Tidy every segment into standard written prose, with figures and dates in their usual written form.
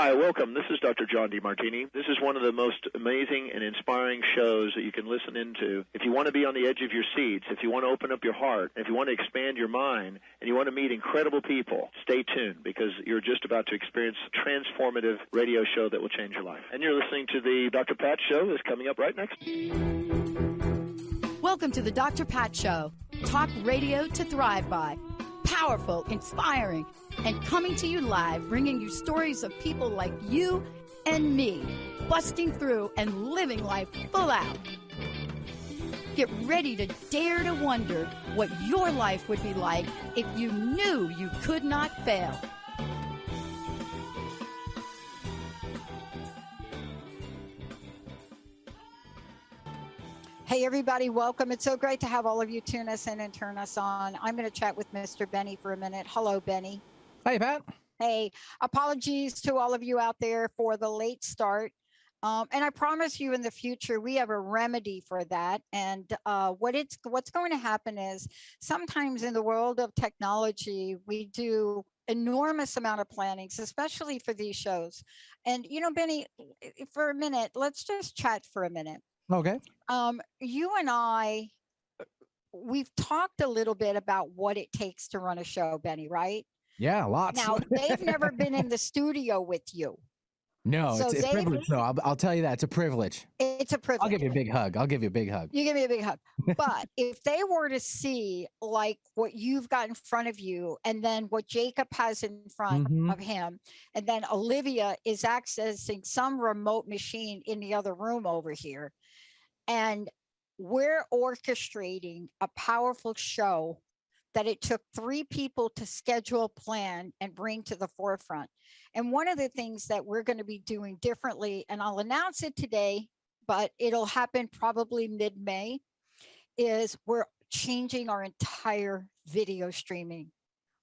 Hi, welcome. This is Dr. John DeMartini. This is one of the most amazing and inspiring shows that you can listen into. If you want to be on the edge of your seats, if you want to open up your heart, if you want to expand your mind, and you want to meet incredible people, stay tuned because you're just about to experience a transformative radio show that will change your life. And you're listening to the Dr. Pat Show that's coming up right next. Welcome to the Dr. Pat Show. Talk radio to thrive by. Powerful, inspiring, and coming to you live, bringing you stories of people like you and me, busting through and living life full out. Get ready to dare to wonder what your life would be like if you knew you could not fail. Hey, everybody, welcome. It's so great to have all of you tune us in and turn us on. I'm going to chat with Mr. Benny for a minute. Hello, Benny. Hey, Pat. Hey, apologies to all of you out there for the late start. And I promise you in the future, we have a remedy for that. And what's going to happen is sometimes in the world of technology, we do enormous amount of plannings, especially for these shows. And, you know, Benny, for a minute, let's just chat for a minute. Okay. You and I, we've talked a little bit about what it takes to run a show, Benny, right? Yeah, lots. Now, they've never been in the studio with you. No, So it's a privilege. No, I'll tell you that. It's a privilege. It's a privilege. I'll give you a big hug. I'll give you a big hug. You give me a big hug. But if they were to see like what you've got in front of you and then what Jacob has in front of him, and then Olivia is accessing some remote machine in the other room over here, and we're orchestrating a powerful show that it took 3 people to schedule, plan, and bring to the forefront. And one of the things that we're going to be doing differently, and I'll announce it today, but it'll happen probably mid-May, is we're changing our entire video streaming.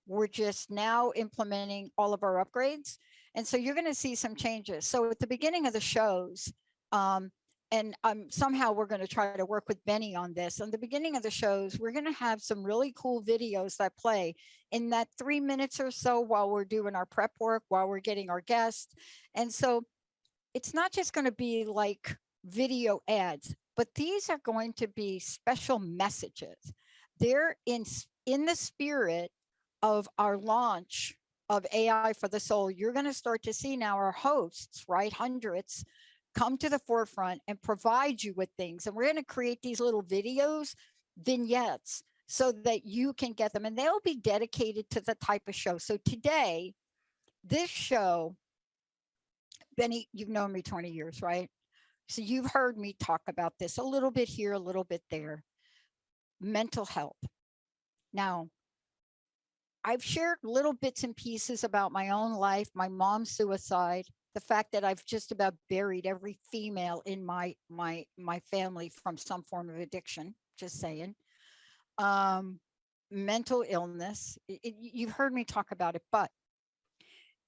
We're just now implementing all of our upgrades. And so you're going to see some changes. So at the beginning of the shows, and somehow we're going to try to work with Benny on this. On the beginning of the shows, we're going to have some really cool videos that play in that 3 minutes or so while we're doing our prep work, while we're getting our guests. And so it's not just going to be like video ads, but these are going to be special messages. They're in the spirit of our launch of AI for the Soul. You're going to start to see now our hosts, right? Hundreds come to the forefront and provide you with things. And we're going to create these little videos, vignettes, so that you can get them. And they'll be dedicated to the type of show. So today, this show, Benny, you've known me 20 years, right? So you've heard me talk about this a little bit here, a little bit there. Mental health. Now, I've shared little bits and pieces about my own life, my mom's suicide, the fact that I've just about buried every female in my family from some form of addiction, just saying. Mental illness, you've heard me talk about it, but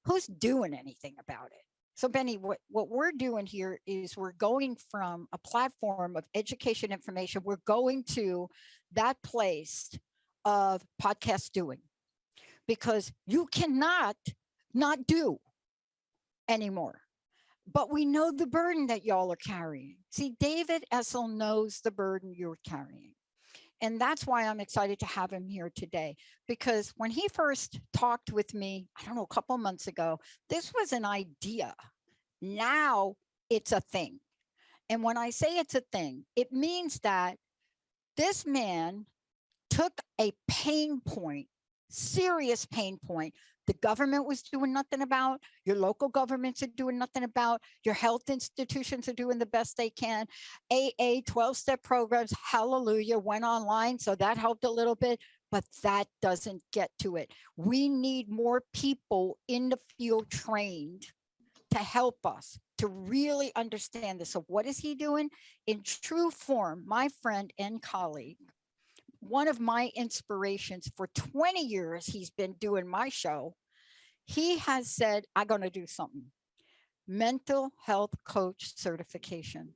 who's doing anything about it? So Benny, what we're doing here is we're going from a platform of education information, we're going to that place of podcast doing, because you cannot not do anymore. But we know the burden that y'all are carrying. See, David Essel knows the burden you're carrying. And that's why I'm excited to have him here today, because when he first talked with me, I don't know, a couple months ago, this was an idea. Now it's a thing. And when I say it's a thing, it means that this man took a pain point, serious pain point, the government was doing nothing about, your local governments are doing nothing about, your health institutions are doing the best they can. AA 12-step programs, hallelujah, went online, so that helped a little bit, but that doesn't get to it. We need more people in the field trained to help us to really understand this. So what is he doing? In true form, my friend and colleague, one of my inspirations for 20 years, he's been doing my show. He has said, I'm going to do something. Mental health coach certification.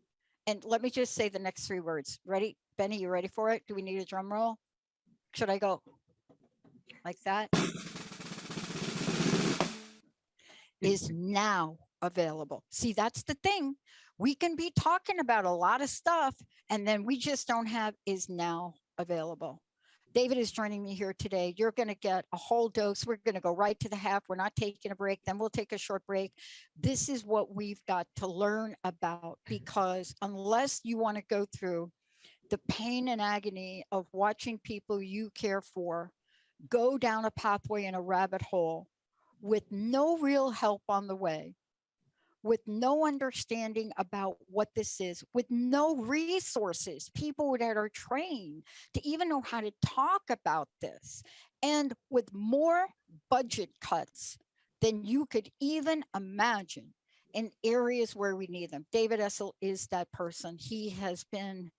And let me just say the next 3 words. Ready? Benny, you ready for it? Do we need a drum roll? Should I go like that? Is now. available. See, that's the thing. We can be talking about a lot of stuff, and then we just don't have is now available. David is joining me here today. You're going to get a whole dose. We're going to go right to the half. We're not taking a break. Then we'll take a short break. This is what we've got to learn about, because unless you want to go through the pain and agony of watching people you care for go down a pathway in a rabbit hole with no real help on the way, with no understanding about what this is, with no resources, people that are trained to even know how to talk about this, and with more budget cuts than you could even imagine in areas where we need them. David Essel is that person. He has been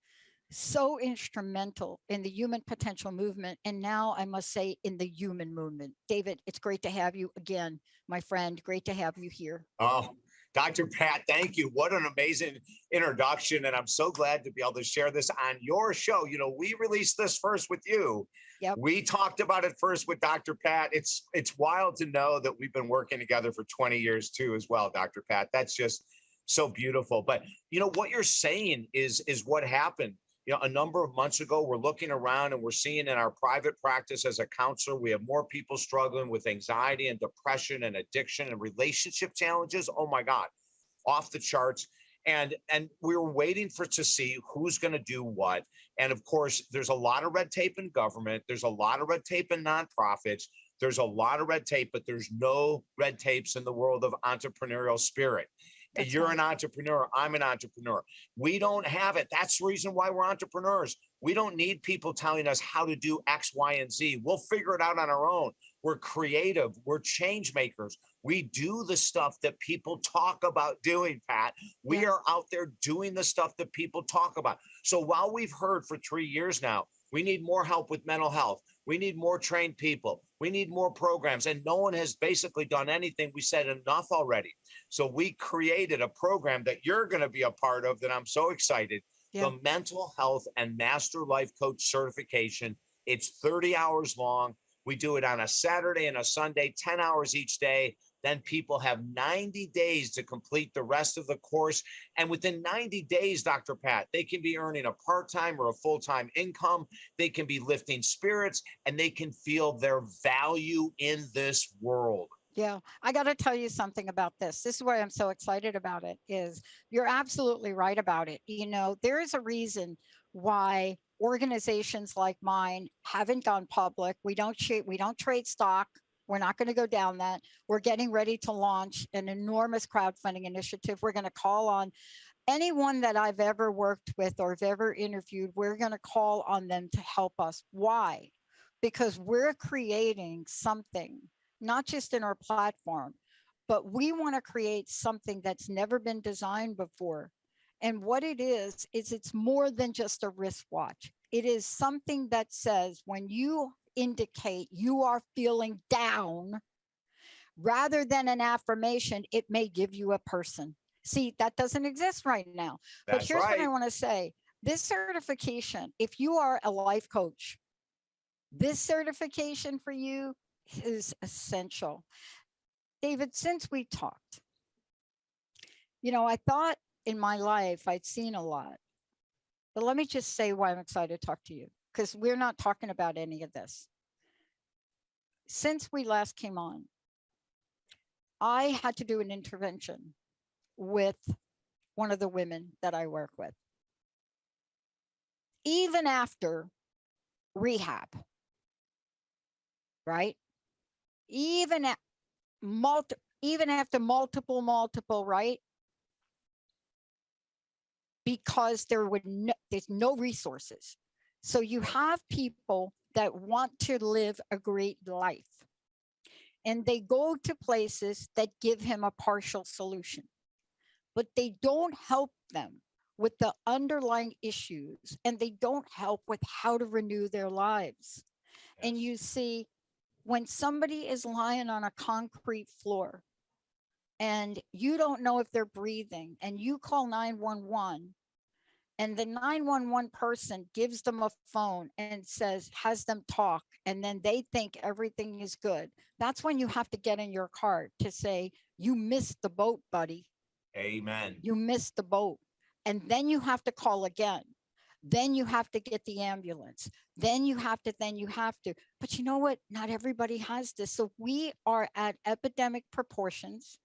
so instrumental in the human potential movement, and now I must say in the human movement. David, it's great to have you again, my friend. Great to have you here. Oh, Dr. Pat, thank you. What an amazing introduction. And I'm so glad to be able to share this on your show. You know, we released this first with you. Yep. We talked about it first with Dr. Pat. It's wild to know that we've been working together for 20 years too, as well, Dr. Pat. That's just so beautiful. But, you know, what you're saying is what happened. You know, a number of months ago, we're looking around and we're seeing in our private practice as a counselor, we have more people struggling with anxiety and depression and addiction and relationship challenges. Oh my God, off the charts. And we were waiting to see who's going to do what. And of course, there's a lot of red tape in government. There's a lot of red tape in nonprofits. There's a lot of red tape, but there's no red tapes in the world of entrepreneurial spirit. And you're an entrepreneur. I'm an entrepreneur. We don't have it. That's the reason why we're entrepreneurs. We don't need people telling us how to do X, Y, and Z. We'll figure it out on our own. We're creative. We're change makers. We do the stuff that people talk about doing, Pat. We are out there doing the stuff that people talk about. So while we've heard for 3 years now, we need more help with mental health. We need more trained people. We need more programs. And no one has basically done anything. We said enough already. So we created a program that you're going to be a part of that I'm so excited. The Mental Health and Master Life Coach Certification. It's 30 hours long. We do it on a Saturday and a Sunday, 10 hours each day. Then people have 90 days to complete the rest of the course. And within 90 days, Dr. Pat, they can be earning a part-time or a full-time income. They can be lifting spirits, and they can feel their value in this world. Yeah, I got to tell you something about this. This is why I'm so excited about it, is you're absolutely right about it. You know, there is a reason why organizations like mine haven't gone public. We don't trade stock. We're not going to go down that. We're getting ready to launch an enormous crowdfunding initiative. We're going to call on anyone that I've ever worked with or have ever interviewed. We're going to call on them to help us. Why? Because we're creating something, not just in our platform, but we want to create something that's never been designed before. And what it is it's more than just a wristwatch. It is something that says when you indicate you are feeling down, rather than an affirmation, it may give you a person. See, that doesn't exist right now. But here's what I want to say. This certification, if you are a life coach, this certification for you is essential. David, since we talked, you know, I thought in my life I'd seen a lot. But let me just say why I'm excited to talk to you, because we're not talking about any of this. Since we last came on, I had to do an intervention with one of the women that I work with. Even after rehab, right? Even after multiple, right? Because there's no resources. So you have people that want to live a great life, and they go to places that give him a partial solution, but they don't help them with the underlying issues, and they don't help with how to renew their lives. Yes. And you see, when somebody is lying on a concrete floor and you don't know if they're breathing and you call 911, and the 911 person gives them a phone and has them talk, and then they think everything is good, that's when you have to get in your car to say, you missed the boat, buddy. Amen. You missed the boat. And then you have to call again. Then you have to get the ambulance. Then you have to. But you know what? Not everybody has this. So we are at epidemic proportions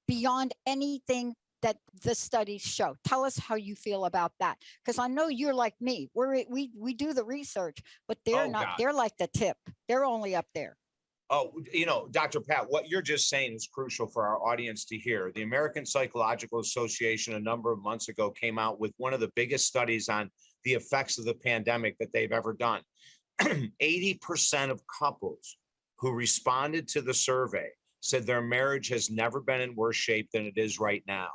beyond anything that the studies show. Tell us how you feel about that, because I know you're like me. We do the research, but they're not. God. They're like the tip. They're only up there. Oh, Dr. Pat, what you're just saying is crucial for our audience to hear. The American Psychological Association a number of months ago came out with one of the biggest studies on the effects of the pandemic that they've ever done. 80% of couples who responded to the survey said their marriage has never been in worse shape than it is right now.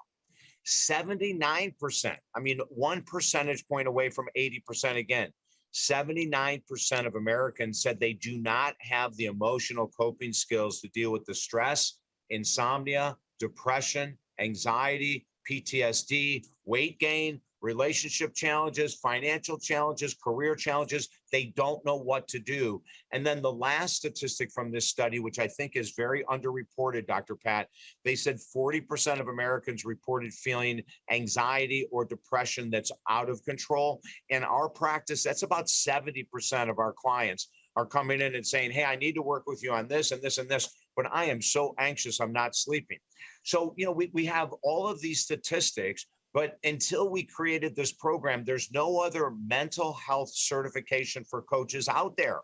79%, I mean, 1 percentage point away from 80% again. 79% of Americans said they do not have the emotional coping skills to deal with the stress, insomnia, depression, anxiety, PTSD, weight gain, relationship challenges, financial challenges, career challenges. They don't know what to do. And then the last statistic from this study, which I think is very underreported, Dr. Pat, they said 40% of Americans reported feeling anxiety or depression that's out of control. In our practice, that's about 70% of our clients are coming in and saying, hey, I need to work with you on this and this and this, but I am so anxious, I'm not sleeping. So, we have all of these statistics. But until we created this program, there's no other mental health certification for coaches out there.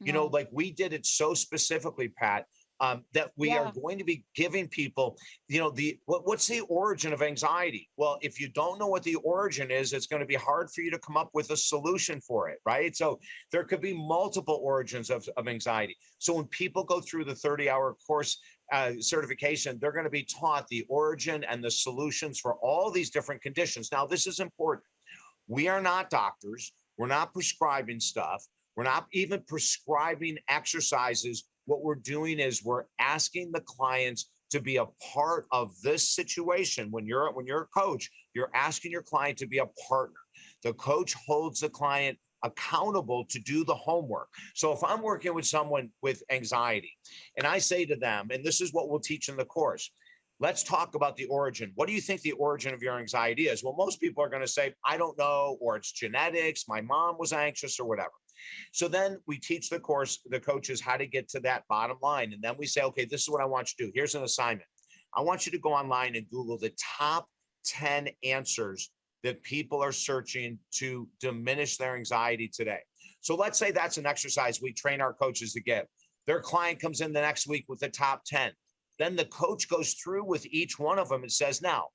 No. Like we did it so specifically, Pat, that we are going to be giving people, what's the origin of anxiety? Well, if you don't know what the origin is, it's going to be hard for you to come up with a solution for it, right? So there could be multiple origins of anxiety. So when people go through the 30-hour course certification, they're going to be taught the origin and the solutions for all these different conditions. Now, this is important. We are not doctors. We're not prescribing stuff. We're not even prescribing exercises. What we're doing is we're asking the clients to be a part of this situation. When you're a coach, you're asking your client to be a partner. The coach holds the client accountable to do the homework. So if I'm working with someone with anxiety and I say to them, and this is what we'll teach in the course, let's talk about the origin. What do you think the origin of your anxiety is? Well, most people are going to say, I don't know, or it's genetics, my mom was anxious or whatever. So then we teach the coaches how to get to that bottom line. And then we say, okay, this is what I want you to do. Here's an assignment. I want you to go online and Google the top 10 answers that people are searching to diminish their anxiety today. So let's say that's an exercise we train our coaches to get. Their client comes in the next week with the top 10. Then the coach goes through with each one of them and says, now,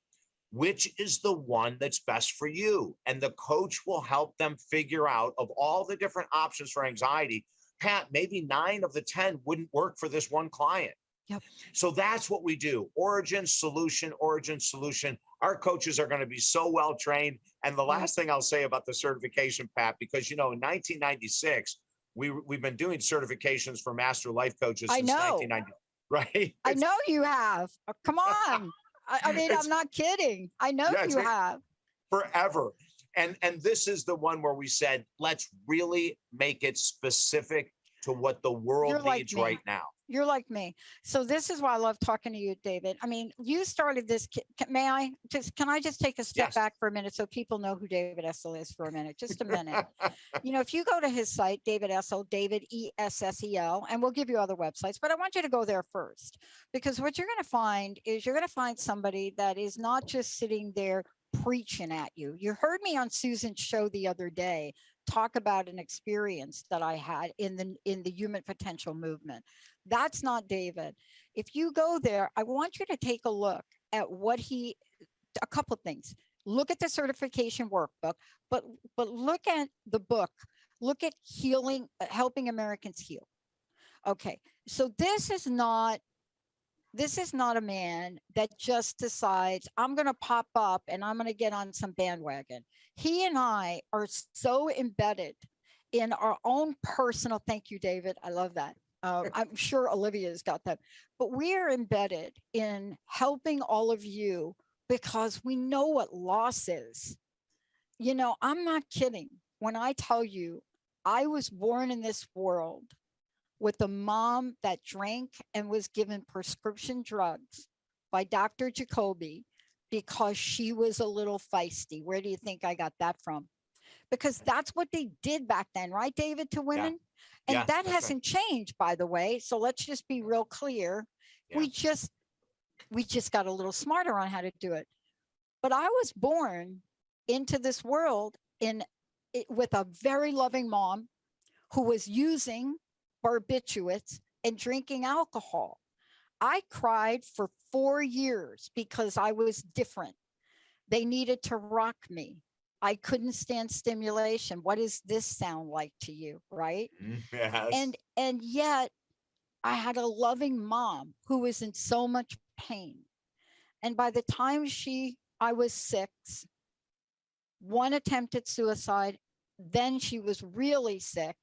which is the one that's best for you? And the coach will help them figure out, of all the different options for anxiety, Pat, maybe 9 of the 10 wouldn't work for this one client. Yep. So that's what we do. Origin, solution, origin, solution. Our coaches are going to be so well trained. And the last thing I'll say about the certification, Pat, because, in 1996, we've been doing certifications for master life coaches since 1990, right? I know you have. Come on. I mean, I'm not kidding. I know you have. Forever. And this is the one where we said, let's really make it specific to what the world needs right now. You're like me. So this is why I love talking to you, David. I mean, you started this. Can I just take a step back for a minute so people know who David Essel is for a minute? Just a minute. If you go to his site, David Essel, David ESSEL, and we'll give you other websites, but I want you to go there first, because what you're going to find is you're going to find somebody that is not just sitting there preaching at you. You heard me on Susan's show the other day talk about an experience that I had in the human potential movement. That's not David. If you go there, I want you to take a look at a couple of things. Look at the certification workbook, but look at the book. Look at healing, helping Americans heal. Okay, so this is not a man that just decides, I'm going to pop up and I'm going to get on some bandwagon. He and I are so embedded in our own personal, thank you, David. I love that. I'm sure Olivia's got that, but we are embedded in helping all of you because we know what loss is. I'm not kidding when I tell you I was born in this world with a mom that drank and was given prescription drugs by Dr. Jacoby because she was a little feisty. Where do you think I got that from? Because that's what they did back then, right, David, to Yeah. women? And Yeah, that that's right. hasn't changed, by the way. So let's just be real clear. Yeah. We just got a little smarter on how to do it. But I was born into this world with a very loving mom who was using barbiturates and drinking alcohol. I cried for 4 years because I was different. They needed to rock me. I couldn't stand stimulation. What does this sound like to you, right? Yes. And yet I had a loving mom who was in so much pain. And by the time I was 6, one attempted suicide, then she was really sick.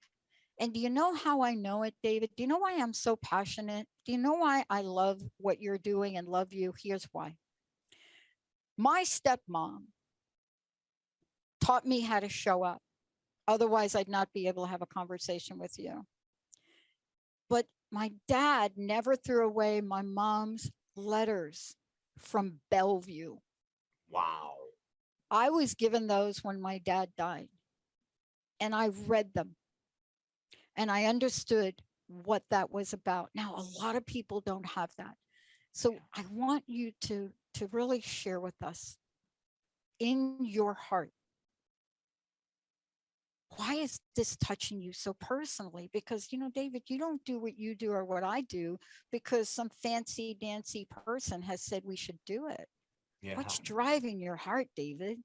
And do you know how I know it, David? Do you know why I'm so passionate? Do you know why I love what you're doing and love you? Here's why. My stepmom taught me how to show up. Otherwise, I'd not be able to have a conversation with you. But my dad never threw away my mom's letters from Bellevue. Wow. I was given those when my dad died, and I read them, and I understood what that was about. Now, a lot of people don't have that. So I want you to really share with us in your heart, why is this touching you so personally? Because, David, you don't do what you do or what I do because some fancy dancy person has said we should do it. Yeah. What's driving your heart, David?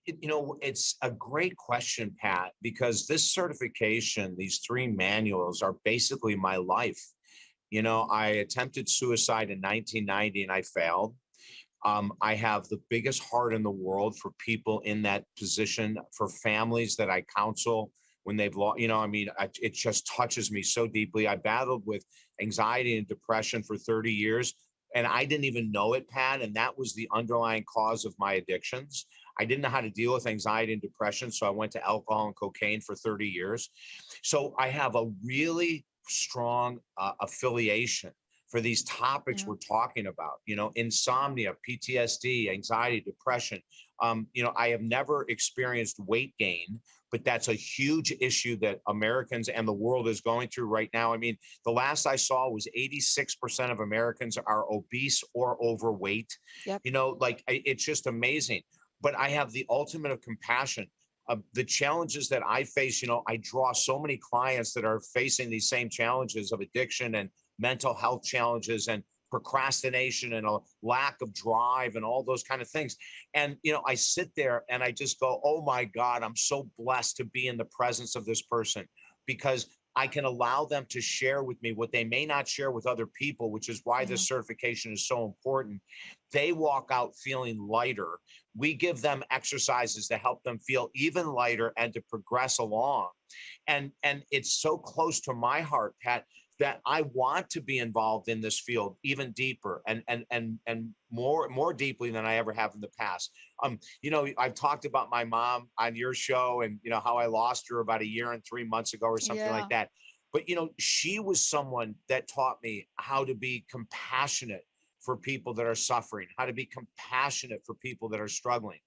It's a great question, Pat, because this certification, these 3 manuals are basically my life. I attempted suicide in 1990 and I failed. I have the biggest heart in the world for people in that position, for families that I counsel when they've lost, it just touches me so deeply. I battled with anxiety and depression for 30 years, and I didn't even know it, Pat. And that was the underlying cause of my addictions. I didn't know how to deal with anxiety and depression, so I went to alcohol and cocaine for 30 years. So I have a really strong affiliation for these topics we're talking about, insomnia, PTSD, anxiety, depression. I have never experienced weight gain, but that's a huge issue that Americans and the world is going through right now. I mean, the last I saw was 86% of Americans are obese or overweight. Yep. It's just amazing. But I have the ultimate of compassion. The challenges that I face, I draw so many clients that are facing these same challenges of addiction and mental health challenges and procrastination and a lack of drive and all those kind of things. And, I sit there and I just go, oh my God, I'm so blessed to be in the presence of this person, because I can allow them to share with me what they may not share with other people, which is why this certification is so important. They walk out feeling lighter. We give them exercises to help them feel even lighter and to progress along. And it's so close to my heart, Pat, that I want to be involved in this field even deeper and more deeply than I ever have in the past. I've talked about my mom on your show and how I lost her about 1 year and 3 months ago or something like that. But she was someone that taught me how to be compassionate for people that are suffering, how to be compassionate for people that are struggling.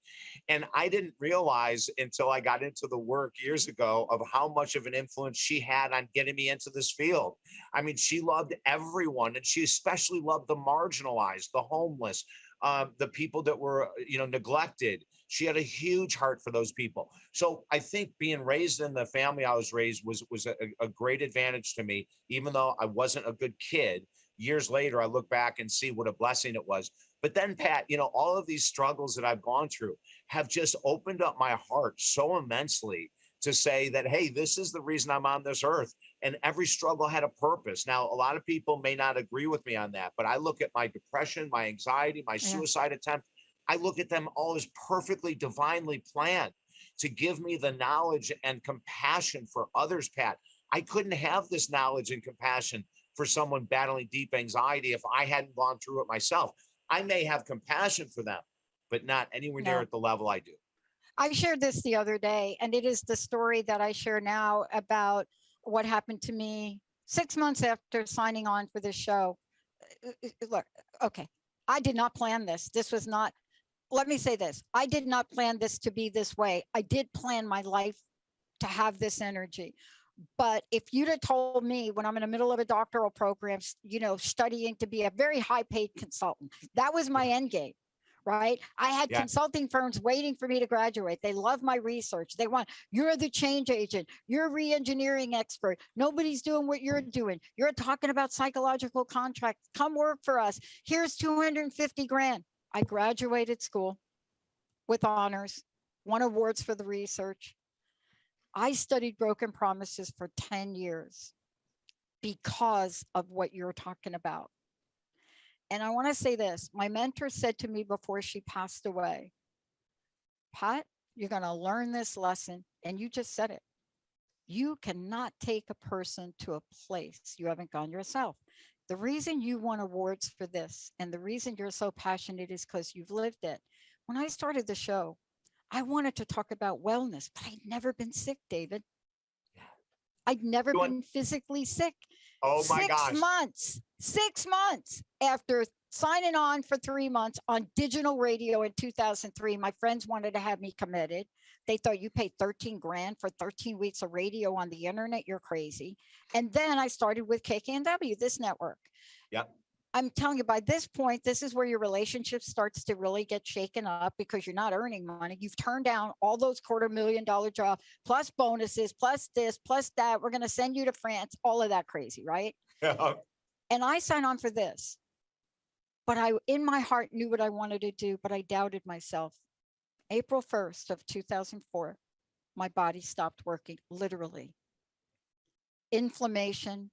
And I didn't realize until I got into the work years ago of how much of an influence she had on getting me into this field. I mean, she loved everyone, and she especially loved the marginalized, the homeless, the people that were, neglected. She had a huge heart for those people. So I think being raised in the family I was raised was a great advantage to me, even though I wasn't a good kid. Years later, I look back and see what a blessing it was. But then, Pat, all of these struggles that I've gone through have just opened up my heart so immensely to say that, hey, this is the reason I'm on this earth. And every struggle had a purpose. Now, a lot of people may not agree with me on that, but I look at my depression, my anxiety, my suicide attempt. I look at them all as perfectly divinely planned to give me the knowledge and compassion for others, Pat. I couldn't have this knowledge and compassion for someone battling deep anxiety if I hadn't gone through it myself. I may have compassion for them, but not anywhere near at the level I do. I shared this the other day, and it is the story that I share now about what happened to me 6 months after signing on for this show. Look, okay, I did not plan this. This was not, let me say this. I did not plan this to be this way. I did plan my life to have this energy. But if you'd have told me when I'm in the middle of a doctoral program, studying to be a very high paid consultant, that was my end game, right? I had consulting firms waiting for me to graduate. They love my research. They want, you're the change agent. You're a re-engineering expert. Nobody's doing what you're doing. You're talking about psychological contracts. Come work for us. Here's 250 grand. I graduated school with honors, won awards for the research. I studied broken promises for 10 years because of what you're talking about. And I want to say this, my mentor said to me before she passed away, Pat, you're going to learn this lesson. And you just said it. You cannot take a person to a place you haven't gone yourself. The reason you won awards for this and the reason you're so passionate is because you've lived it. When I started the show, I wanted to talk about wellness, but I'd never been sick, David. I'd never been physically sick. Oh my gosh. 6 months after signing on for 3 months on digital radio in 2003, my friends wanted to have me committed. They thought you paid 13 grand for 13 weeks of radio on the internet. You're crazy. And then I started with KKNW, this network. Yep. I'm telling you, by this point, this is where your relationship starts to really get shaken up because you're not earning money. You've turned down all those $250,000 jobs, plus bonuses, plus this, plus that. We're going to send you to France, all of that crazy, right? Yeah. And I signed on for this. But I, in my heart, knew what I wanted to do, but I doubted myself. April 1st of 2004, my body stopped working, literally. Inflammation.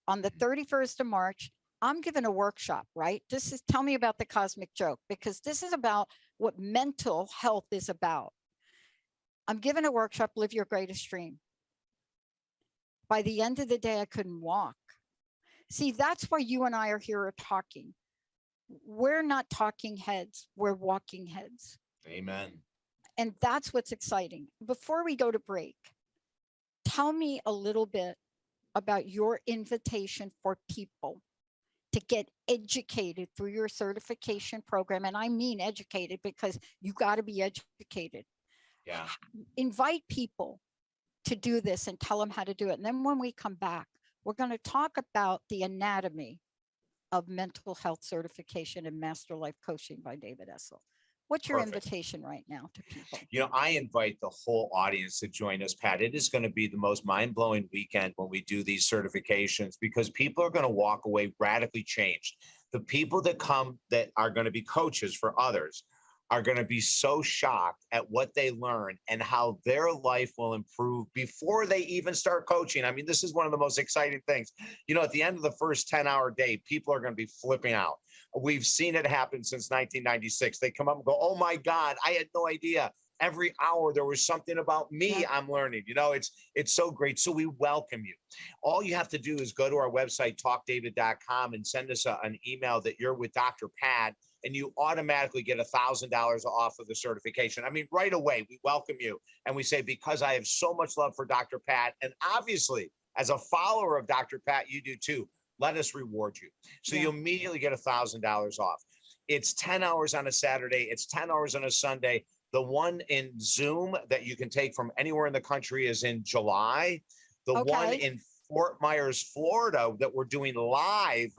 On the 31st of March, I'm giving a workshop, right? This is, tell me about the cosmic joke, because this is about what mental health is about. I'm giving a workshop, Live Your Greatest Dream. By the end of the day, I couldn't walk. See, that's why you and I are here talking. We're not talking heads, we're walking heads. Amen. And that's what's exciting. Before we go to break, tell me a little bit about your invitation for people to get educated through your certification program. And I mean educated because you got to be educated. Yeah. Invite people to do this and tell them how to do it. And then when we come back, we're going to talk about the anatomy of mental health certification and master life coaching by David Essel. What's your invitation right now to people? You know, I invite the whole audience to join us, Pat. It is going to be the most mind-blowing weekend when we do these certifications, because people are going to walk away radically changed. The people that come that are going to be coaches for others are going to be so shocked at what they learn and how their life will improve before they even start coaching. I mean, this is one of the most exciting things. You know, at the end of the first 10-hour day, people are going to be flipping out. We've seen it happen since 1996. They come up and go, oh my God, I had no idea. Every hour there was something about me I'm learning. You know, it's so great. So we welcome you. All you have to do is go to our website, talkdavid.com, and send us an email that you're with Dr. Pat, and you automatically get $1,000 off of the certification. I mean, right away, we welcome you. And we say, because I have so much love for Dr. Pat, and obviously, as a follower of Dr. Pat, you do too, let us reward you. So you immediately get $1,000 off. It's 10 hours on a Saturday. It's 10 hours on a Sunday. The one in Zoom that you can take from anywhere in the country is in July. The one in Fort Myers, Florida, that we're doing live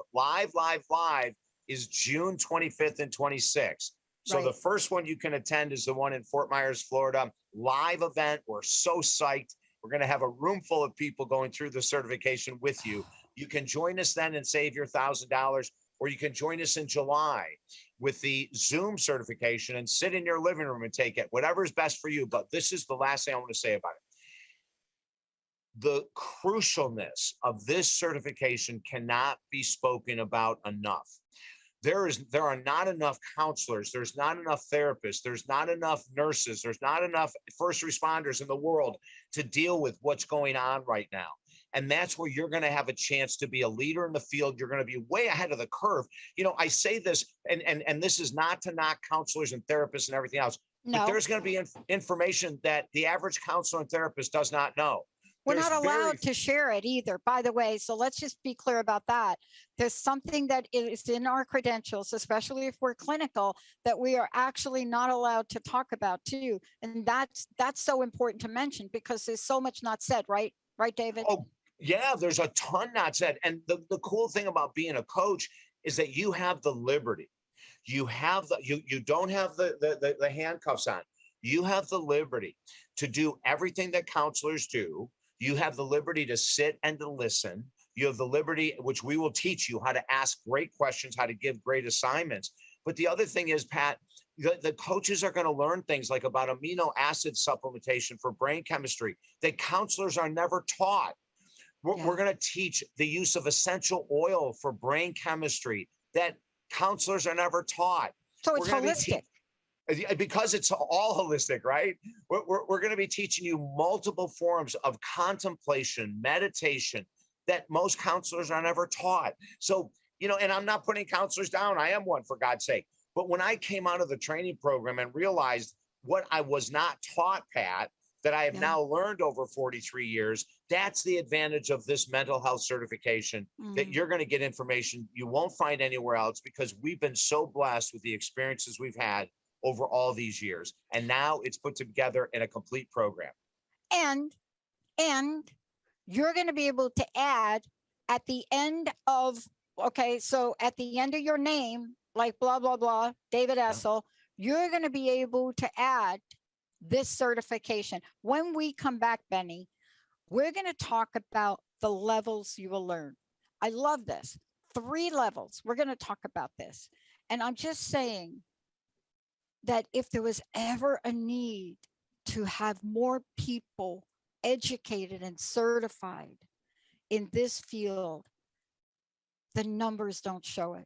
is June 25th and 26th. So the first one you can attend is the one in Fort Myers, Florida, live event. We're so psyched. We're going to have a room full of people going through the certification with you. You can join us then and save your $1,000, or you can join us in July with the Zoom certification and sit in your living room and take it, whatever is best for you. But this is the last thing I want to say about it. The crucialness of this certification cannot be spoken about enough. There are not enough counselors. There's not enough therapists. There's not enough nurses. There's not enough first responders in the world to deal with what's going on right now. And that's where you're going to have a chance to be a leader in the field. You're going to be way ahead of the curve. You know, I say this, and this is not to knock counselors and therapists and everything else. but No, there's going to be information that the average counselor and therapist does not know. we're There's not very allowed to share it either, by the way. So let's just be clear about that. There's something that is in our credentials, especially if we're clinical, that we are actually not allowed to talk about too. And that's so important to mention because there's so much not said, right? Right, David? Oh, yeah, there's a ton not said. And the cool thing about being a coach is that you have the liberty. You have you don't have the handcuffs on. You have the liberty to do everything that counselors do. You have the liberty to sit and to listen. You have the liberty, which we will teach you how to ask great questions, how to give great assignments. But the other thing is, Pat, the coaches are going to learn things like about amino acid supplementation for brain chemistry that counselors are never taught. We're going to teach the use of essential oil for brain chemistry that counselors are never taught. So it's holistic. Because it's all holistic, right? We're going to be teaching you multiple forms of contemplation, meditation that most counselors are never taught. So, and I'm not putting counselors down. I am one, for God's sake. But when I came out of the training program and realized what I was not taught, Pat, that I have now learned over 43 years, that's the advantage of this mental health certification, that you're going to get information you won't find anywhere else because we've been so blessed with the experiences we've had over all these years. And now it's put together in a complete program. And you're going to be able to add at the end of, so at the end of your name, like blah, blah, blah, David Essel, you're going to be able to add this certification. When we come back, Benny, we're going to talk about the levels you will learn. I love this. 3 levels. We're going to talk about this. And I'm just saying that if there was ever a need to have more people educated and certified in this field, the numbers don't show it.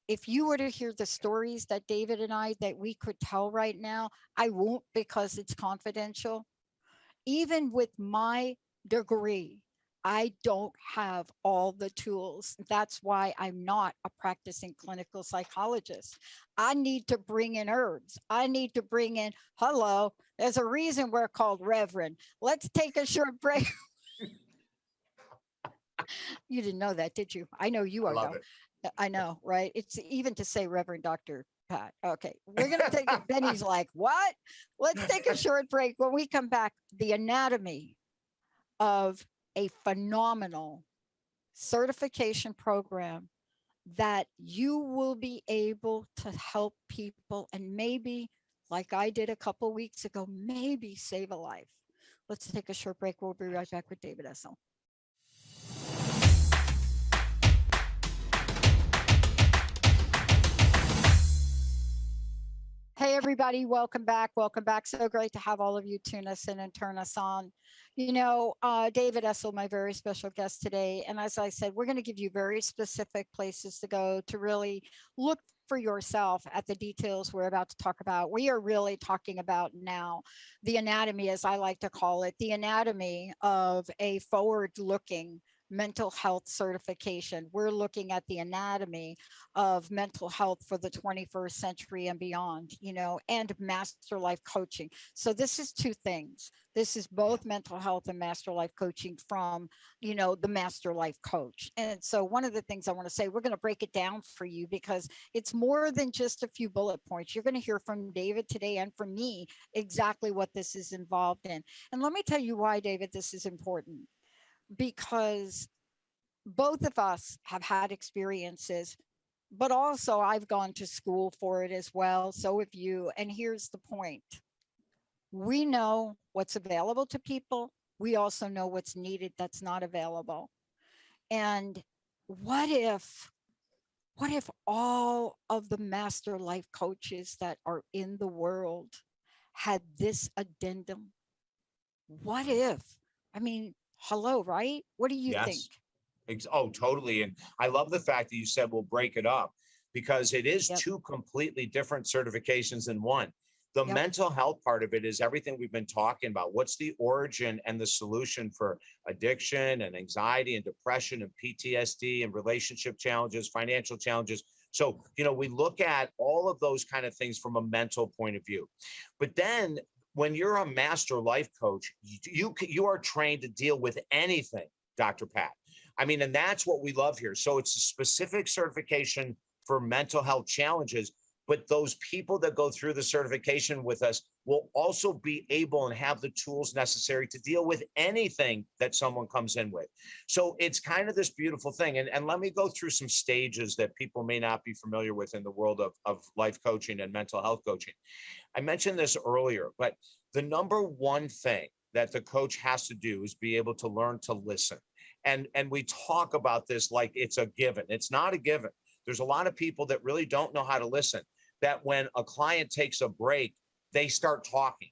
If you were to hear the stories that David and I, that we could tell right now, I won't because it's confidential. Even with my degree, I don't have all the tools. That's why I'm not a practicing clinical psychologist. I need to bring in herbs. I need to bring in, hello, there's a reason we're called Reverend. Let's take a short break. You didn't know that, did you? I know you are. I love it. I know, right? It's even to say Reverend Dr. Pat. Okay, we're going to take it. Benny's like, what? Let's take a short break. When we come back, the anatomy of a phenomenal certification program that you will be able to help people and maybe, like I did a couple weeks ago, maybe save a life. Let's take a short break. We'll be right back with David Essel. Hey, everybody, welcome back. Welcome back. So great to have all of you tune us in and turn us on. David Essel, my very special guest today. And as I said, we're going to give you very specific places to go to really look for yourself at the details we're about to talk about. We are really talking about now the anatomy, as I like to call it, the anatomy of a forward-looking mental health certification. We're looking at the anatomy of mental health for the 21st century and beyond, and master life coaching. So this is 2 things. This is both mental health and master life coaching from, the master life coach. And so one of the things I want to say, we're going to break it down for you because it's more than just a few bullet points. You're going to hear from David today and from me exactly what this is involved in. And let me tell you why, David, this is important. Because both of us have had experiences, but also I've gone to school for it as well. So have you. And here's the point. We know what's available to people. We also know what's needed that's not available. And what if all of the master life coaches that are in the world had this addendum? What if? Hello, right? What do you think? Oh, totally. And I love the fact that you said we'll break it up because it is 2 completely different certifications in one. The mental health part of it is everything we've been talking about. What's the origin and the solution for addiction and anxiety and depression and PTSD and relationship challenges, financial challenges, So, we look at all of those kind of things from a mental point of view. But then when you're a master life coach, you are trained to deal with anything, Dr. Pat. I mean, and that's what we love here. So it's a specific certification for mental health challenges, but those people that go through the certification with us will also be able and have the tools necessary to deal with anything that someone comes in with. So it's kind of this beautiful thing. And let me go through some stages that people may not be familiar with in the world of life coaching and mental health coaching. I mentioned this earlier, but the number one thing that the coach has to do is be able to learn to listen. And we talk about this like it's a given. It's not a given. There's a lot of people that really don't know how to listen, that when a client takes a break, they start talking.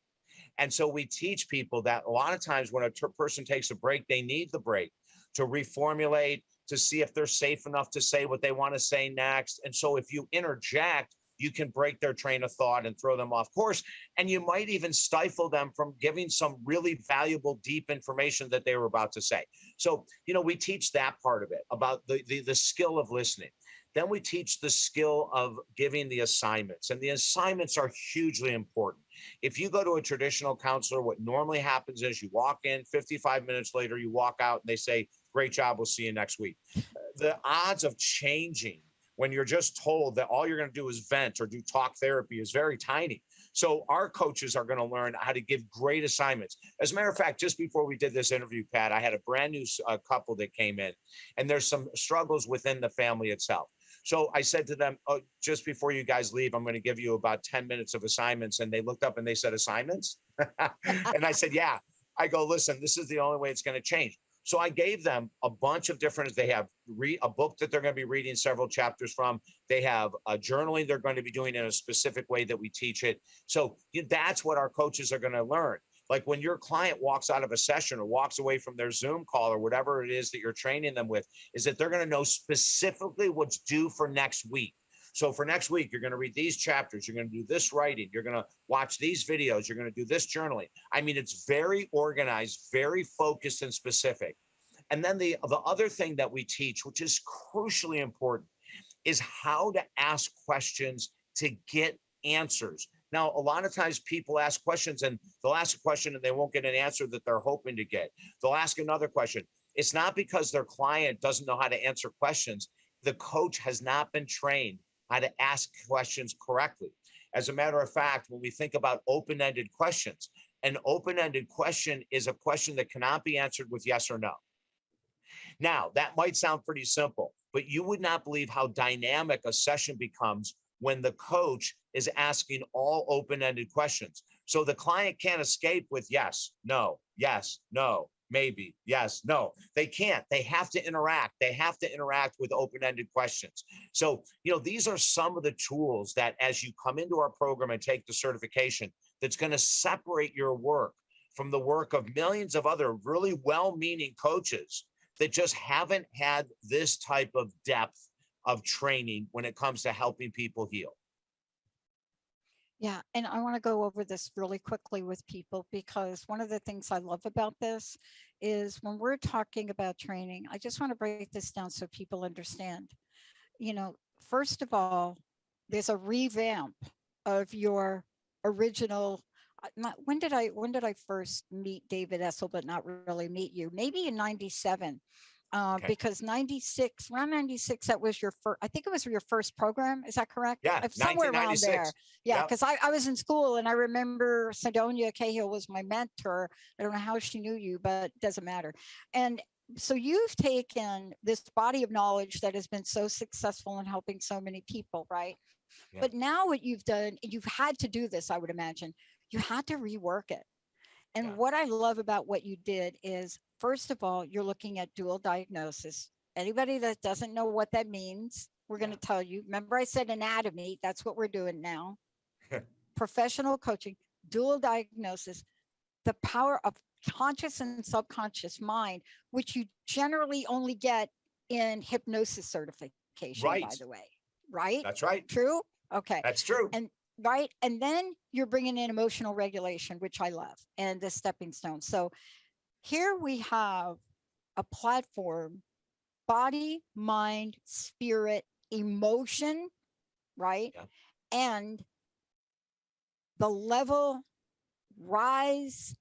And so we teach people that a lot of times when a person takes a break, they need the break to reformulate, to see if they're safe enough to say what they want to say next. And so if you interject, you can break their train of thought and throw them off course. And you might even stifle them from giving some really valuable, deep information that they were about to say. So, we teach that part of it about the skill of listening. Then we teach the skill of giving the assignments, and the assignments are hugely important. If you go to a traditional counselor, what normally happens is you walk in, 55 minutes later, you walk out and they say, great job, we'll see you next week. The odds of changing when you're just told that all you're going to do is vent or do talk therapy is very tiny. So our coaches are going to learn how to give great assignments. As a matter of fact, just before we did this interview, Pat, I had a brand new couple that came in, and there's some struggles within the family itself. So I said to them, oh, just before you guys leave, I'm going to give you about 10 minutes of assignments. And they looked up and they said, assignments? And I said, yeah. I go, listen, this is the only way it's going to change. So I gave them a bunch of different, they have a book that they're going to be reading several chapters from. They have a journaling they're going to be doing in a specific way that we teach it. So that's what our coaches are going to learn. Like when your client walks out of a session or walks away from their Zoom call or whatever it is that you're training them with, is that they're going to know specifically what's due for next week. So for next week, you're going to read these chapters, you're going to do this writing, you're going to watch these videos, you're going to do this journaling. I mean, it's very organized, very focused and specific. And then the other thing that we teach, which is crucially important, is how to ask questions to get answers. Now, a lot of times people ask questions and they'll ask a question and they won't get an answer that they're hoping to get. They'll ask another question. It's not because their client doesn't know how to answer questions. The coach has not been trained how to ask questions correctly. As a matter of fact, when we think about open-ended questions, an open-ended question is a question that cannot be answered with yes or no. Now, that might sound pretty simple, but you would not believe how dynamic a session becomes when the coach is asking all open-ended questions. So the client can't escape with yes, no, maybe, yes, no. They can't. They have to interact. They have to interact with open-ended questions. So, these are some of the tools that as you come into our program and take the certification, that's going to separate your work from the work of millions of other really well-meaning coaches that just haven't had this type of depth of training when it comes to helping people heal. Yeah, and I want to go over this really quickly with people because one of the things I love about this is when we're talking about training, I just want to break this down so people understand. First of all, there's a revamp of your original. When did I first meet David Essel, but not really meet you? Maybe in '97. Okay. Because around 96, that was your first, I think it was your first program. Is that correct? Yeah, somewhere around there. Yeah, Yep. because I was in school and I remember Sidonia Cahill was my mentor. I don't know how she knew you, but it doesn't matter. And so you've taken this body of knowledge that has been so successful in helping so many people, right? Yeah. But now what you've done, you've had to do this, I would imagine. You had to rework it. And what I love about what you did is, first of all, you're looking at dual diagnosis. Anybody that doesn't know what that means, we're going to tell you. Remember, I said anatomy. That's what we're doing now. Professional coaching, dual diagnosis, the power of conscious and subconscious mind, which you generally only get in hypnosis certification, Right. by the way. Right? That's right. True? Okay. That's true. And right. And then you're bringing in emotional regulation, which I love, and the stepping stone. So here we have a platform, body, mind, spirit, emotion, right? Yeah. And the level, rise,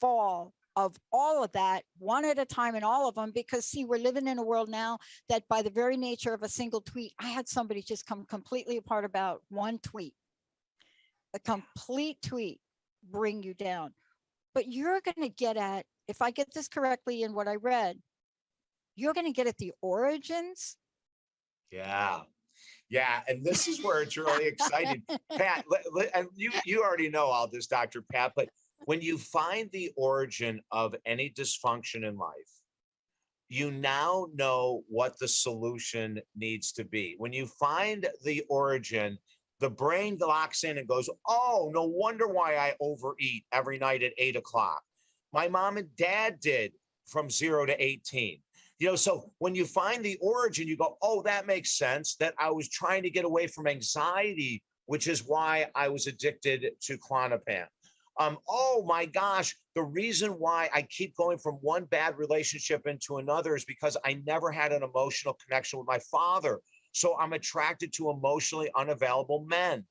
fall of all of that one at a time in all of them, because see, we're living in a world now that by the very nature of a single tweet, I had somebody just come completely apart about one tweet, a complete tweet bring you down. But you're going to get at, if I get this correctly in what I read, you're going to get at the origins. Yeah. Yeah, and this is where it's really exciting. Pat, and you already know all this, Dr. Pat, but when you find the origin of any dysfunction in life, you now know what the solution needs to be. When you find the origin, the brain locks in and goes, oh, no wonder why I overeat every night at 8 o'clock. My mom and dad did from 0 to 18. So when you find the origin, you go, oh, that makes sense, that I was trying to get away from anxiety, which is why I was addicted to Klonopin. Oh my gosh, the reason why I keep going from one bad relationship into another is because I never had an emotional connection with my father. So I'm attracted to emotionally unavailable men.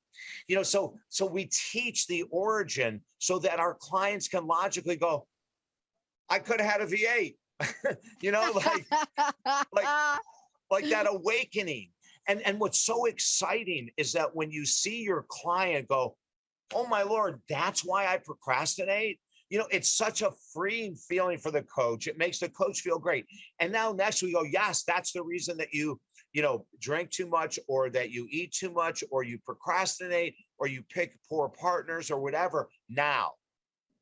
So we teach the origin so that our clients can logically go, I could have had a V8. like that awakening. And what's so exciting is that when you see your client go, oh my Lord, that's why I procrastinate. It's such a freeing feeling for the coach. It makes the coach feel great. And now next we go, yes, that's the reason that you drink too much, or that you eat too much, or you procrastinate, or you pick poor partners or whatever. Now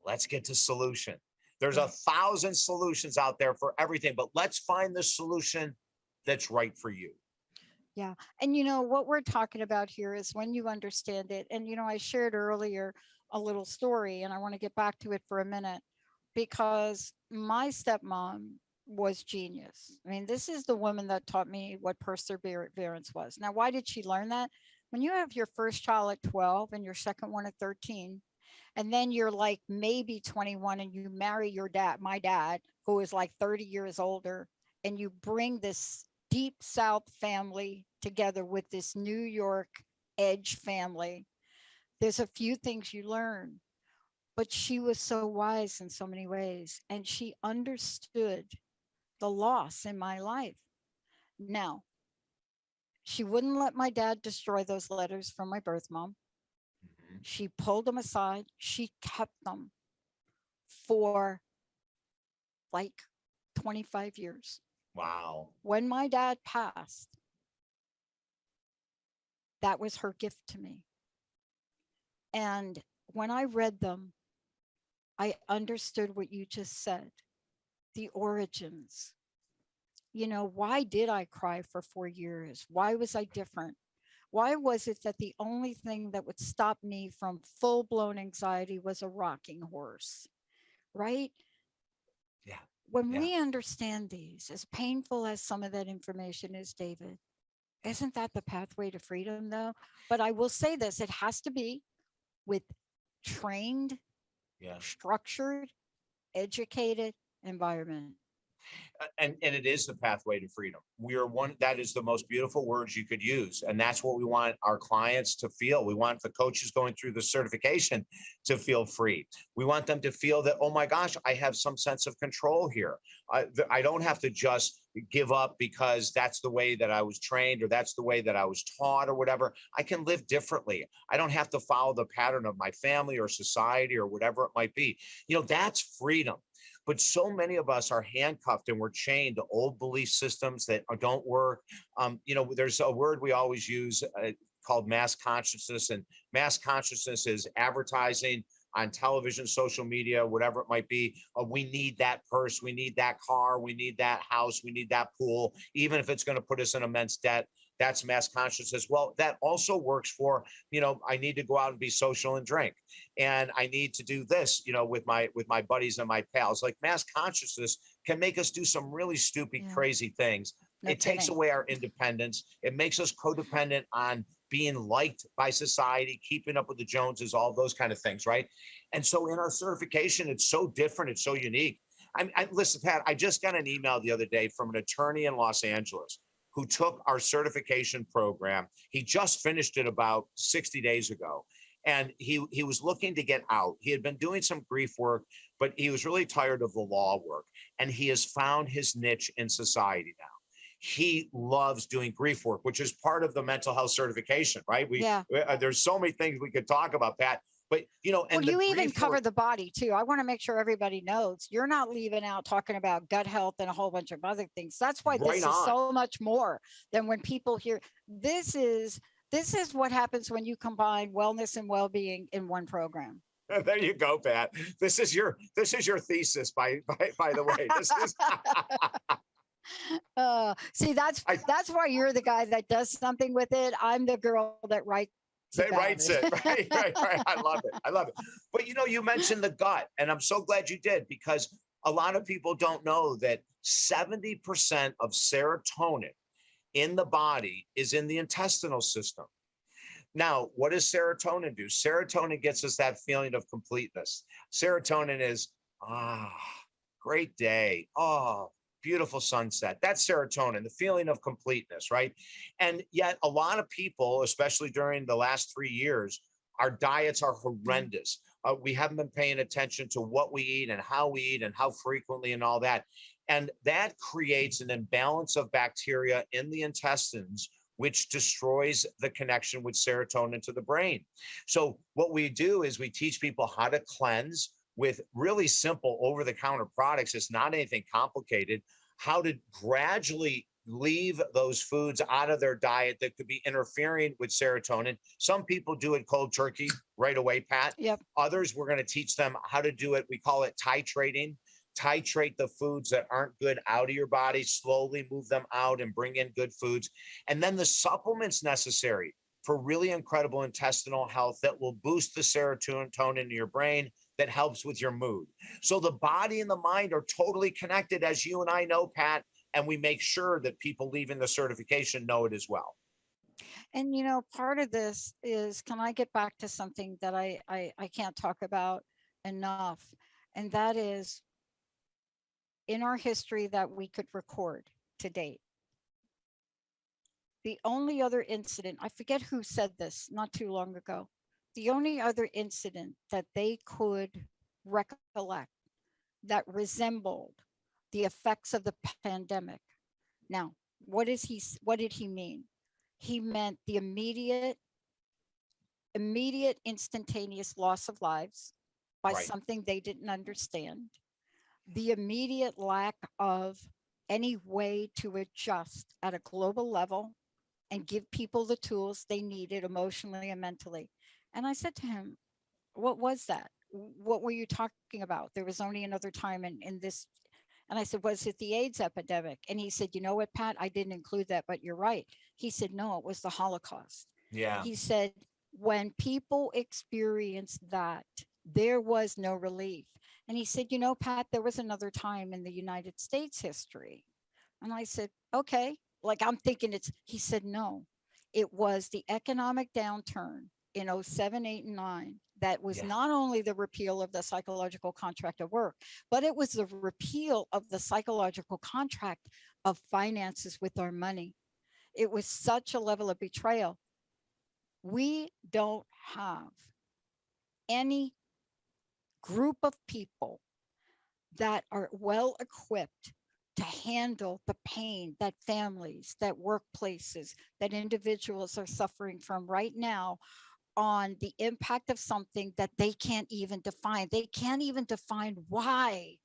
let's get to solution. There's 1,000 solutions out there for everything, but let's find the solution that's right for you. Yeah. And what we're talking about here is when you understand it. And I shared earlier a little story, and I want to get back to it for a minute, because my stepmom was genius. I mean, this is the woman that taught me what perseverance was. Now, why did she learn that? When you have your first child at 12 and your second one at 13, and then you're like maybe 21 and you marry my dad, who is like 30 years older, and you bring this deep South family together with this New York edge family, there's a few things you learn. But she was so wise in so many ways, and she understood the loss in my life. Now, she wouldn't let my dad destroy those letters from my birth mom. She pulled them aside. She kept them for like 25 years. Wow. When my dad passed, that was her gift to me. And when I read them, I understood what you just said, the origins. Why did I cry for 4 years? Why was I different? Why was it that the only thing that would stop me from full-blown anxiety was a rocking horse, right? Yeah. When we understand these, as painful as some of that information is, David, isn't that the pathway to freedom, though? But I will say this, it has to be with trained, structured, educated environment. And it is the pathway to freedom. That is the most beautiful words you could use. And that's what we want our clients to feel. We want the coaches going through the certification to feel free. We want them to feel that, oh my gosh, I have some sense of control here. I don't have to just give up because that's the way that I was trained, or that's the way that I was taught, or whatever. I can live differently. I don't have to follow the pattern of my family or society or whatever it might be. That's freedom. But so many of us are handcuffed and we're chained to old belief systems that don't work. There's a word we always use called mass consciousness, and mass consciousness is advertising on television, social media, whatever it might be. We need that purse, we need that car, we need that house, we need that pool, even if it's going to put us in immense debt. That's mass consciousness. Well, that also works for, I need to go out and be social and drink. And I need to do this, with my buddies and my pals. Like, mass consciousness can make us do some really stupid, crazy things. It takes away our independence. It makes us codependent on being liked by society, keeping up with the Joneses, all those kind of things, right? And so in our certification, it's so different. It's so unique. Listen, Pat, I just got an email the other day from an attorney in Los Angeles who took our certification program. He just finished it about 60 days ago. And he was looking to get out. He had been doing some grief work, but he was really tired of the law work. And he has found his niche in society now. He loves doing grief work, which is part of the mental health certification, right? There's so many things we could talk about, Pat. But and you even cover the body too. I want to make sure everybody knows you're not leaving out talking about gut health and a whole bunch of other things. That's why this is so much more than when people hear this is what happens when you combine wellness and well-being in one program. There you go, Pat. This is your thesis, by the way. This is see, that's why you're the guy that does something with it. I'm the girl that writes it. Right. I love it. But you mentioned the gut, and I'm so glad you did, because a lot of people don't know that 70% of serotonin in the body is in the intestinal system. Now, what does serotonin do? Serotonin gets us that feeling of completeness. Serotonin is, great day. Oh, beautiful sunset. That's serotonin, the feeling of completeness, right? And yet a lot of people, especially during the last 3 years, our diets are horrendous. We haven't been paying attention to what we eat and how frequently and all that. And that creates an imbalance of bacteria in the intestines, which destroys the connection with serotonin to the brain. So what we do is we teach people how to cleanse with really simple over-the-counter products. It's not anything complicated. How to gradually leave those foods out of their diet that could be interfering with serotonin. Some people do it cold turkey right away, Pat. Yep. Others, we're going to teach them how to do it. We call it titrating. Titrate the foods that aren't good out of your body, slowly move them out and bring in good foods. And then the supplements necessary for really incredible intestinal health that will boost the serotonin in your brain, that helps with your mood. So the body and the mind are totally connected, as you and I know, Pat, and we make sure that people leaving the certification know it as well. And part of this is, can I get back to something that I can't talk about enough? And that is, in our history that we could record to date, the only other incident, I forget who said this not too long ago, the only other incident that they could recollect that resembled the effects of the pandemic. Now, what did he mean? He meant the immediate instantaneous loss of lives by something they didn't understand, the immediate lack of any way to adjust at a global level and give people the tools they needed emotionally and mentally. And I said to him, what was that? What were you talking about? There was only another time in this. And I said, was it the AIDS epidemic? And he said, you know what, Pat, I didn't include that, but you're right. He said, no, it was the Holocaust. Yeah. He said, when people experienced that, there was no relief. And he said, Pat, there was another time in the United States history. And I said, okay, like I'm thinking he said, no, it was the economic downturn in 07, 8, and 9. That was not only the repeal of the psychological contract of work, but it was the repeal of the psychological contract of finances with our money. It was such a level of betrayal. We don't have any group of people that are well equipped to handle the pain that families, that workplaces, that individuals are suffering from right now, on the impact of something that they can't even define. They can't even define why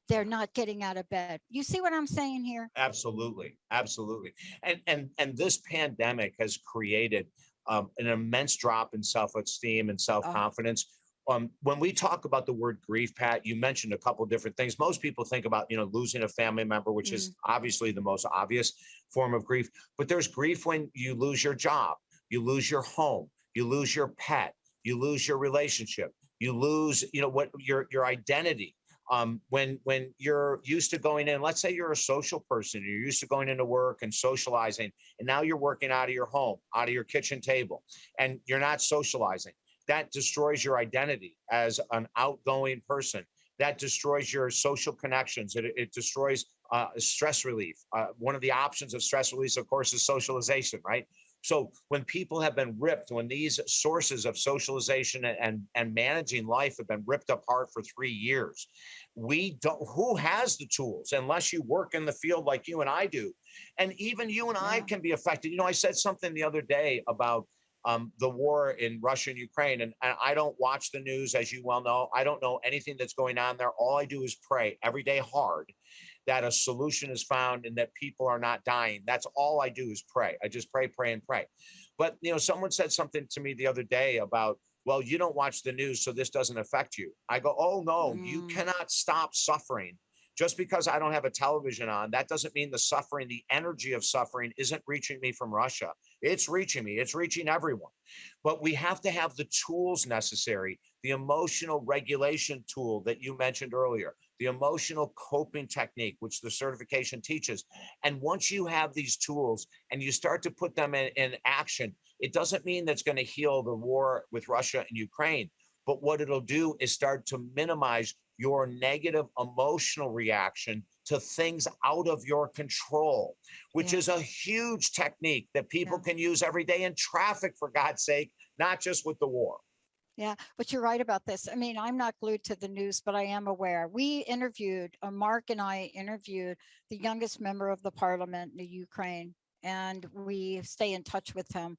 they're not getting out of bed. You see what I'm saying here? Absolutely. And this pandemic has created an immense drop in self-esteem and self-confidence. When we talk about the word grief, Pat, you mentioned a couple of different things. Most people think about, losing a family member, which is obviously the most obvious form of grief. But there's grief when you lose your job, you lose your home, you lose your pet, you lose your relationship, you lose, what your identity. When you're used to going in, let's say you're a social person, you're used to going into work and socializing, and now you're working out of your home, out of your kitchen table, and you're not socializing. That destroys your identity as an outgoing person. that destroys your social connections. It destroys stress relief. One of the options of stress release, of course, is socialization, right? So when people have been ripped, when these sources of socialization and managing life have been ripped apart for 3 years, we don't, who has the tools unless you work in the field like you and I do? And even you and I can be affected. You know, I said something the other day about the war in Russia and Ukraine, and I don't watch the news, as you well know. I don't know anything that's going on there. All I do is pray every day hard that a solution is found and that people are not dying. That's all I do is pray. I just pray, pray, and pray. But, you know, someone said something to me the other day about, well, you don't watch the news, so this doesn't affect you. I go, oh, no, you cannot stop suffering. Just because I don't have a television on, that doesn't mean the suffering, the energy of suffering isn't reaching me from Russia. It's reaching me. It's reaching everyone. But we have to have the tools necessary, the emotional regulation tool that you mentioned earlier, the emotional coping technique, which the certification teaches. And once you have these tools and you start to put them in action, it doesn't mean that's going to heal the war with Russia and Ukraine. But what it'll do is start to minimize your negative emotional reaction to things out of your control, which is a huge technique that people can use every day in traffic, for God's sake, not just with the war. Yeah, but you're right about this. I mean, I'm not glued to the news, but I am aware. We interviewed, Mark and I interviewed the youngest member of the parliament in the Ukraine, and we stay in touch with him.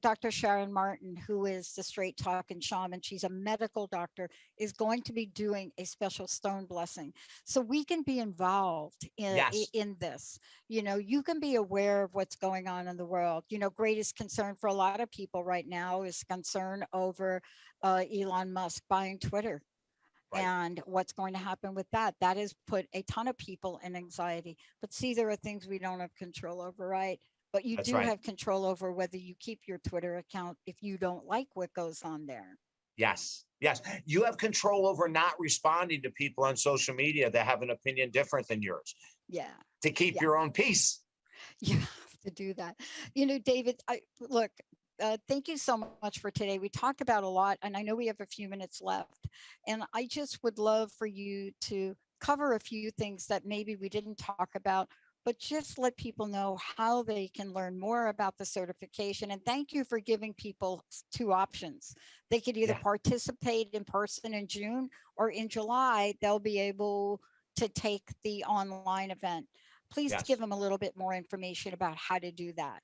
Dr. Sharon Martin, who is the straight talking shaman, she's a medical doctor, is going to be doing a special stone blessing. So we can be involved in this. You know, you can be aware of what's going on in the world. You know, greatest concern for a lot of people right now is concern over Elon Musk buying Twitter. Right. And what's going to happen with that. That has put a ton of people in anxiety. But see, there are things we don't have control over, right? But you do have control over whether you keep your Twitter account if you don't like what goes on there. Yes. Yes. You have control over not responding to people on social media that have an opinion different than yours. Yeah. To keep your own peace. You have to do that. You know, David, look, thank you so much for today. We talked about a lot, and I know we have a few minutes left. And I just would love for you to cover a few things that maybe we didn't talk about, but just let people know how they can learn more about the certification. And thank you for giving people 2 options. They could either participate in person in June, or in July, they'll be able to take the online event. Please give them a little bit more information about how to do that.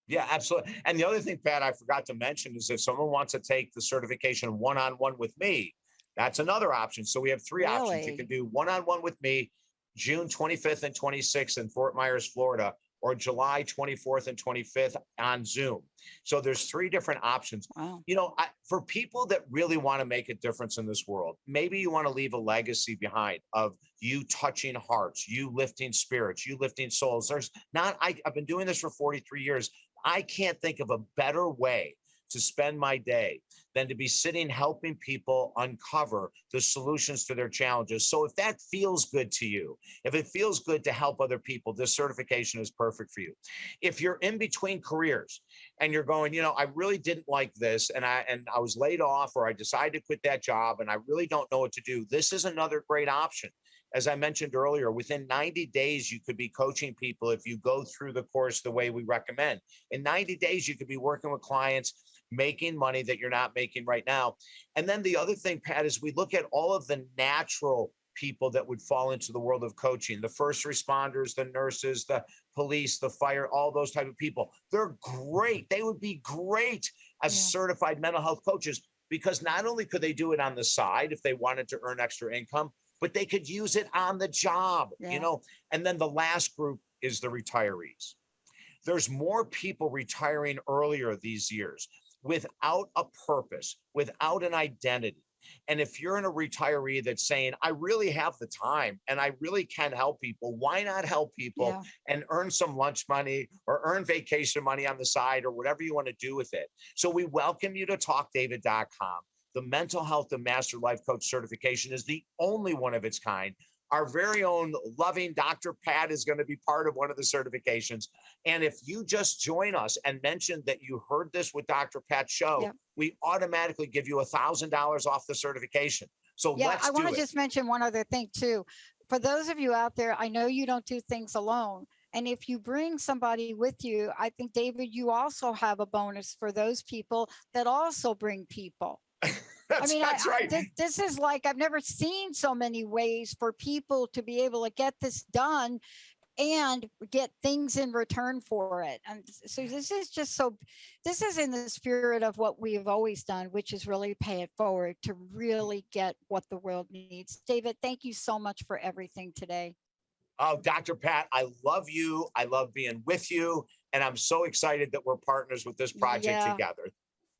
Yeah, absolutely. And the other thing, Pat, I forgot to mention is if someone wants to take the certification one-on-one with me, that's another option. So we have 3 options. You can do one-on-one with me, June 25th and 26th in Fort Myers, Florida, or July 24th and 25th on Zoom. So there's 3 different options. Wow. You know, for people that really want to make a difference in this world, maybe you want to leave a legacy behind of you touching hearts, you lifting spirits, you lifting souls. I've been doing this for 43 years. I can't think of a better way to spend my day than to be sitting helping people uncover the solutions to their challenges. So if that feels good to you, if it feels good to help other people, this certification is perfect for you. If you're in between careers and you're going, you know, I really didn't like this and I was laid off, or I decided to quit that job and I really don't know what to do, this is another great option. As I mentioned earlier, within 90 days, you could be coaching people if you go through the course the way we recommend. In 90 days, you could be working with clients, making money that you're not making right now. And then the other thing, Pat, is we look at all of the natural people that would fall into the world of coaching, the first responders, the nurses, the police, the fire, all those type of people. They're great. They would be great as certified mental health coaches, because not only could they do it on the side if they wanted to earn extra income, but they could use it on the job, you know. And then the last group is the retirees. There's more people retiring earlier these years without a purpose, without an identity. And if you're in a retiree that's saying, I really have the time and I really can help people, why not help people and earn some lunch money or earn vacation money on the side or whatever you want to do with it? So we welcome you to talkdavid.com. The Mental Health and Master Life Coach certification is the only one of its kind. Our very own loving Dr. Pat is going to be part of one of the certifications. And if you just join us and mention that you heard this with Dr. Pat's show, we automatically give you $1,000 off the certification. So Yeah, let's I want do to it. just mention one other thing too. For those of you out there, I know you don't do things alone. And if you bring somebody with you, I think, David, you also have a bonus for those people that also bring people. That's right. This is like, I've never seen so many ways for people to be able to get this done and get things in return for it. And so this is in the spirit of what we've always done, which is really pay it forward to really get what the world needs. David, thank you so much for everything today. Oh, Dr. Pat, I love you. I love being with you. And I'm so excited that we're partners with this project together.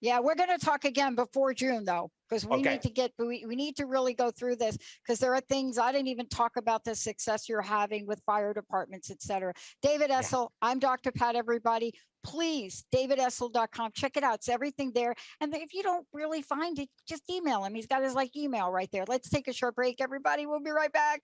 Yeah, we're going to talk again before June, though, because we Okay. we need to really go through this, because there are things I didn't even talk about, the success you're having with fire departments, et cetera. David Essel, I'm Dr. Pat, everybody. Please, davidessel.com. Check it out. It's everything there. And if you don't really find it, just email him. He's got his email right there. Let's take a short break, everybody. We'll be right back.